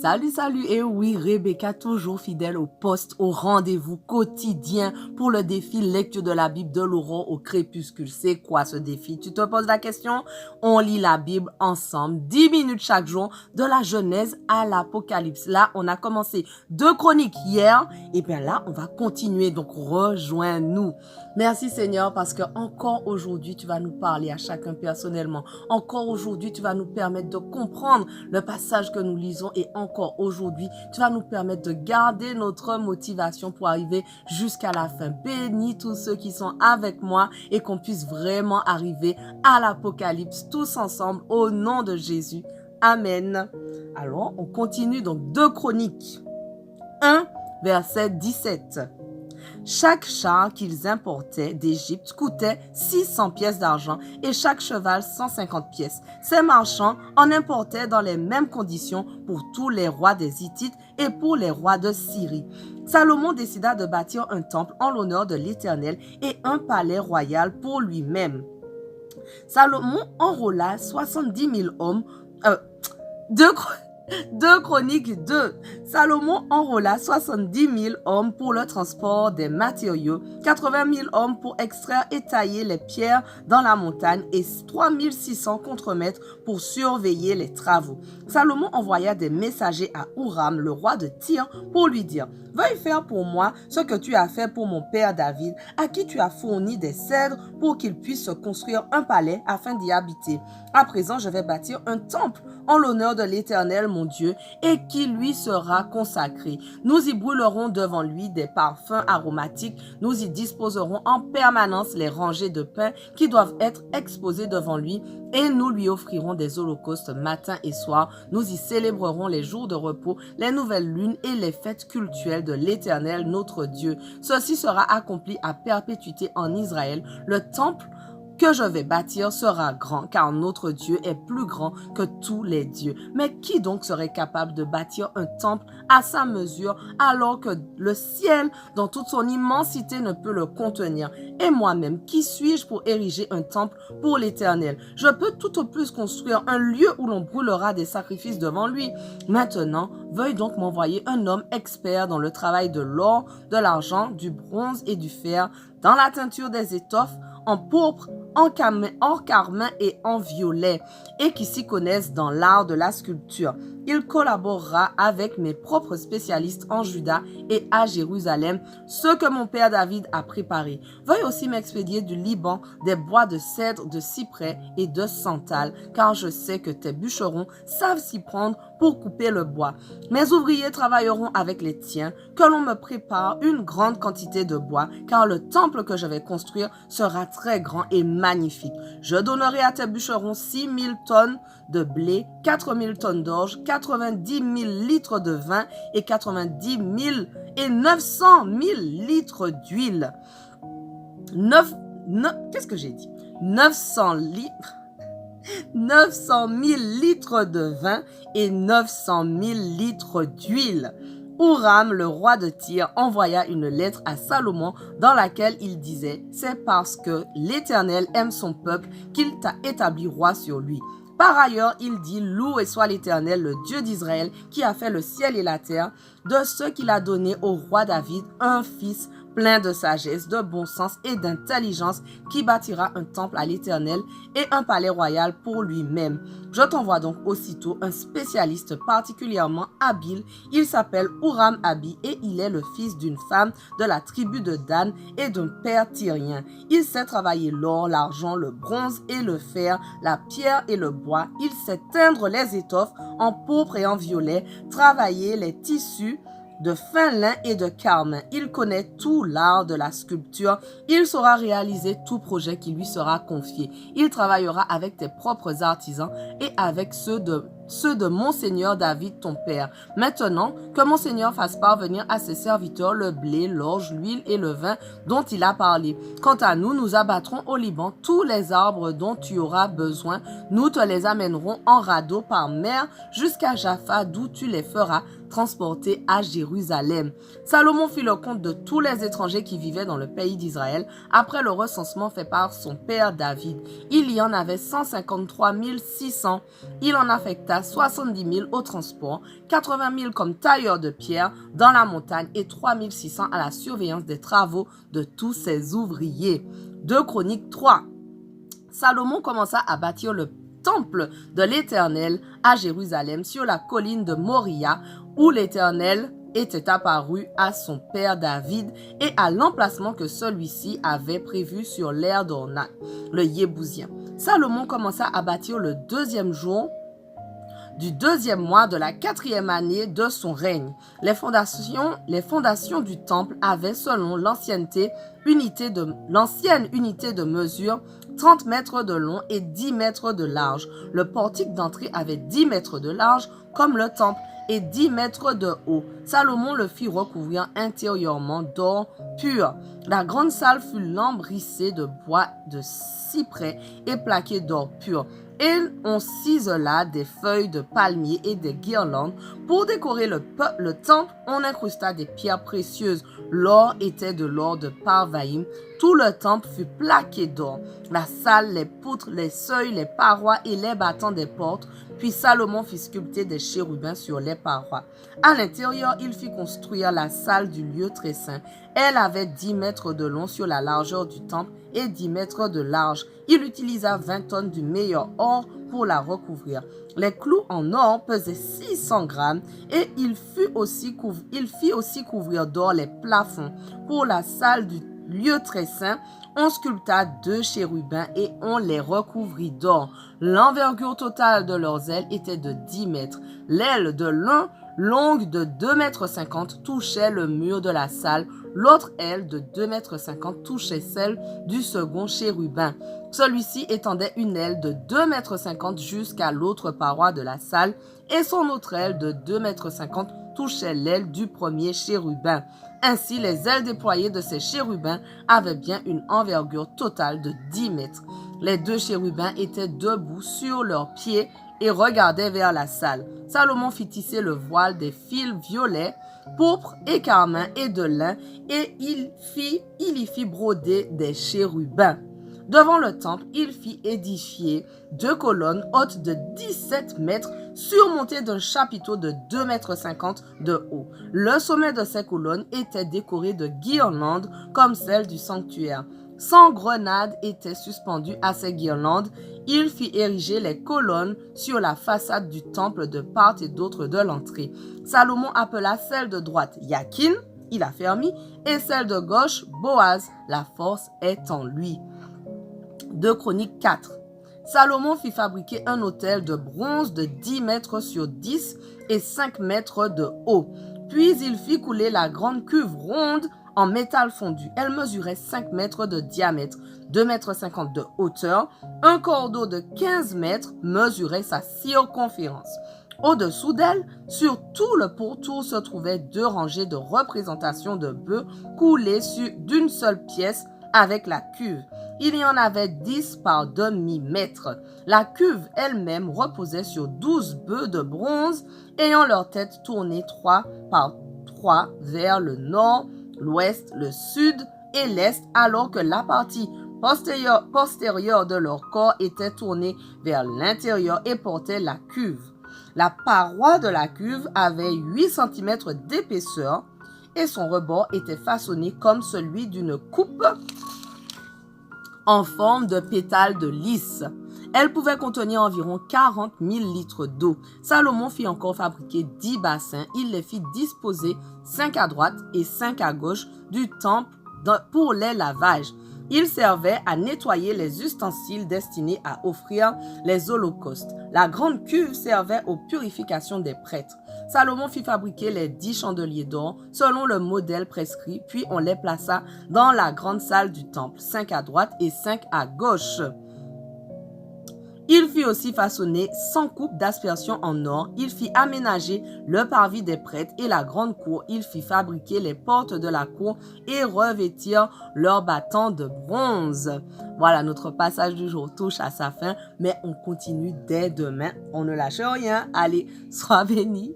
Salut, salut, et oui, Rebecca, toujours fidèle au poste, au rendez-vous quotidien pour le défi lecture de la Bible de l'aurore au crépuscule. C'est quoi ce défi? Tu te poses la question? On lit la Bible ensemble, 10 minutes chaque jour, de la Genèse à l'Apocalypse. Là, on a commencé 2 chroniques hier, et bien là, on va continuer, donc rejoins-nous. Merci Seigneur, parce que encore aujourd'hui, tu vas nous parler à chacun personnellement. Encore aujourd'hui, tu vas nous permettre de comprendre le passage que nous lisons et encore aujourd'hui, tu vas nous permettre de garder notre motivation pour arriver jusqu'à la fin. Bénis tous ceux qui sont avec moi et qu'on puisse vraiment arriver à l'Apocalypse tous ensemble au nom de Jésus. Amen. Alors, on continue donc 2 Chroniques 1, verset 17. Chaque char qu'ils importaient d'Égypte coûtait 600 pièces d'argent et chaque cheval 150 pièces. Ces marchands en importaient dans les mêmes conditions pour tous les rois des Hittites et pour les rois de Syrie. Salomon décida de bâtir un temple en l'honneur de l'Éternel et un palais royal pour lui-même. Salomon enrôla 70 000 hommes. 2 Chroniques 2. Salomon enrôla 70 000 hommes pour le transport des matériaux, 80 000 hommes pour extraire et tailler les pierres dans la montagne et 3 600 contremaîtres pour surveiller les travaux. Salomon envoya des messagers à Huram, le roi de Tyr, pour lui dire: « Veuille faire pour moi ce que tu as fait pour mon père David, à qui tu as fourni des cèdres pour qu'il puisse se construire un palais afin d'y habiter. À présent, je vais bâtir un temple en l'honneur de l'Éternel, mon Dieu, et qui lui sera consacré. Nous y brûlerons devant lui des parfums aromatiques, nous y disposerons en permanence les rangées de pain qui doivent être exposées devant lui, et nous lui offrirons des holocaustes matin et soir. Nous y célébrerons les jours de repos, les nouvelles lunes et les fêtes cultuelles de l'Éternel, notre Dieu. Ceci sera accompli à perpétuité en Israël. Le temple que je vais bâtir sera grand, car notre Dieu est plus grand que tous les dieux. Mais qui donc serait capable de bâtir un temple à sa mesure, alors que le ciel, dans toute son immensité, ne peut le contenir? Et moi-même, qui suis-je pour ériger un temple pour l'Éternel? Je peux tout au plus construire un lieu où l'on brûlera des sacrifices devant lui. Maintenant, veuille donc m'envoyer un homme expert dans le travail de l'or, de l'argent, du bronze et du fer, dans la teinture des étoffes, en pourpre, en carmin et en violet, et qui s'y connaissent dans l'art de la sculpture. Il collaborera avec mes propres spécialistes en Juda et à Jérusalem, ce que mon père David a préparé. Veuille aussi m'expédier du Liban des bois de cèdre, de cyprès et de santal, car je sais que tes bûcherons savent s'y prendre pour couper le bois. Mes ouvriers travailleront avec les tiens, que l'on me prépare une grande quantité de bois, car le temple que je vais construire sera très grand et magnifique. Je donnerai à tes bûcherons 6 000 tonnes de blé, 4 000 tonnes d'orge, 90 000 litres de vin et 90 000 et 900 000 litres d'huile. Qu'est-ce que j'ai dit? 900 000 litres de vin et 900 000 litres d'huile. Huram, le roi de Tyr, envoya une lettre à Salomon dans laquelle il disait: « C'est parce que l'Éternel aime son peuple qu'il t'a établi roi sur lui. » Par ailleurs, il dit: « Loué soit l'Éternel, le Dieu d'Israël, qui a fait le ciel et la terre, de ce qu'il a donné au roi David un fils plein de sagesse, de bon sens et d'intelligence, qui bâtira un temple à l'Éternel et un palais royal pour lui-même. Je t'envoie donc aussitôt un spécialiste particulièrement habile. Il s'appelle Huram-Abi et il est le fils d'une femme de la tribu de Dan et d'un père tyrien. Il sait travailler l'or, l'argent, le bronze et le fer, la pierre et le bois. Il sait teindre les étoffes en pourpre et en violet, travailler les tissus de fin lin et de carmin. Il connaît tout l'art de la sculpture. Il saura réaliser tout projet qui lui sera confié. Il travaillera avec tes propres artisans et avec ceux de mon Seigneur David, ton père. Maintenant, que mon Seigneur fasse parvenir à ses serviteurs le blé, l'orge, l'huile et le vin dont il a parlé. Quant à nous, nous abattrons au Liban tous les arbres dont tu auras besoin. Nous te les amènerons en radeau par mer jusqu'à Jaffa, d'où tu les feras transportés à Jérusalem. Salomon fit le compte de tous les étrangers qui vivaient dans le pays d'Israël après le recensement fait par son père David. Il y en avait 153 600. Il en affecta affecta 70 000 au transport, 80 000 comme tailleurs de pierre dans la montagne et 3 600 à la surveillance des travaux de tous ses ouvriers. 2 Chroniques 3. Salomon commença à bâtir le temple de l'Éternel à Jérusalem sur la colline de Moria où l'Éternel était apparu à son père David et à l'emplacement que celui-ci avait prévu sur l'aire d'Ornan, le Yébousien. Salomon commença à bâtir le 2e jour du 2e mois de la 4e année de son règne. Les fondations du temple avaient, selon l'ancienne unité de mesure, 30 mètres de long et 10 mètres de large. Le portique d'entrée avait 10 mètres de large, comme le temple, et 10 mètres de haut. Salomon le fit recouvrir intérieurement d'or pur. La grande salle fut lambrissée de bois de cyprès et plaquée d'or pur. Et on cisela des feuilles de palmier et des guirlandes. Pour décorer le temple, on incrusta des pierres précieuses. L'or était de l'or de Parvaïm. Tout le temple fut plaqué d'or. La salle, les poutres, les seuils, les parois et les battants des portes. Puis Salomon fit sculpter des chérubins sur les parois. À l'intérieur, il fit construire la salle du lieu très saint. Elle avait 10 mètres de long sur la largeur du temple et 10 mètres de large. Il utilisa 20 tonnes du meilleur or pour la recouvrir. Les clous en or pesaient 600 grammes et il fit aussi couvrir d'or les plafonds. Pour la salle du lieu très saint, on sculpta 2 chérubins et on les recouvrit d'or. L'envergure totale de leurs ailes était de 10 mètres. L'aile de l'un, longue de 2,50 m, touchait le mur de la salle. L'autre aile de 2,50 m touchait celle du second chérubin. Celui-ci étendait une aile de 2,50 m jusqu'à l'autre paroi de la salle et son autre aile de 2,50 m touchait l'aile du premier chérubin. Ainsi, les ailes déployées de ces chérubins avaient bien une envergure totale de 10 mètres. Les 2 chérubins étaient debout sur leurs pieds et regardaient vers la salle. Salomon fit tisser le voile des fils violets, pourpre et carmin et de lin, et il y fit broder des chérubins. Devant le temple, il fit édifier 2 colonnes hautes de 17 mètres, surmontées d'un chapiteau de 2,50 m de haut. Le sommet de ces colonnes était décoré de guirlandes comme celles du sanctuaire. 100 grenades étaient suspendues à ces guirlandes. Il fit ériger les colonnes sur la façade du temple de part et d'autre de l'entrée. Salomon appela celle de droite Yakin, il a fermi, et celle de gauche Boaz, la force est en lui. 2 Chroniques 4. Salomon fit fabriquer un autel de bronze de 10 mètres sur 10 et 5 mètres de haut. Puis il fit couler la grande cuve ronde en métal fondu. Elle mesurait 5 mètres de diamètre, 2,50 m de hauteur. Un cordeau de 15 mètres mesurait sa circonférence. Au-dessous d'elle, sur tout le pourtour se trouvaient 2 rangées de représentations de bœufs coulées d'une seule pièce avec la cuve. Il y en avait 10 par demi-mètre. La cuve elle-même reposait sur 12 bœufs de bronze ayant leur tête tournée 3 par 3 vers le nord, l'ouest, le sud et l'est, alors que la partie postérieure de leur corps était tournée vers l'intérieur et portait la cuve. La paroi de la cuve avait 8 cm d'épaisseur et son rebord était façonné comme celui d'une coupe en forme de pétale de lys. Elle pouvait contenir environ 40 000 litres d'eau. Salomon fit encore fabriquer 10 bassins. Il les fit disposer 5 à droite et 5 à gauche du temple pour les lavages. Ils servaient à nettoyer les ustensiles destinés à offrir les holocaustes. La grande cuve servait aux purifications des prêtres. Salomon fit fabriquer les 10 chandeliers d'or selon le modèle prescrit, puis on les plaça dans la grande salle du temple, 5 à droite et 5 à gauche. Il fit aussi façonner 100 coupes d'aspersion en or. Il fit aménager le parvis des prêtres et la grande cour. Il fit fabriquer les portes de la cour et revêtir leurs battants de bronze. Voilà, notre passage du jour touche à sa fin, mais on continue dès demain. On ne lâche rien. Allez, sois bénis.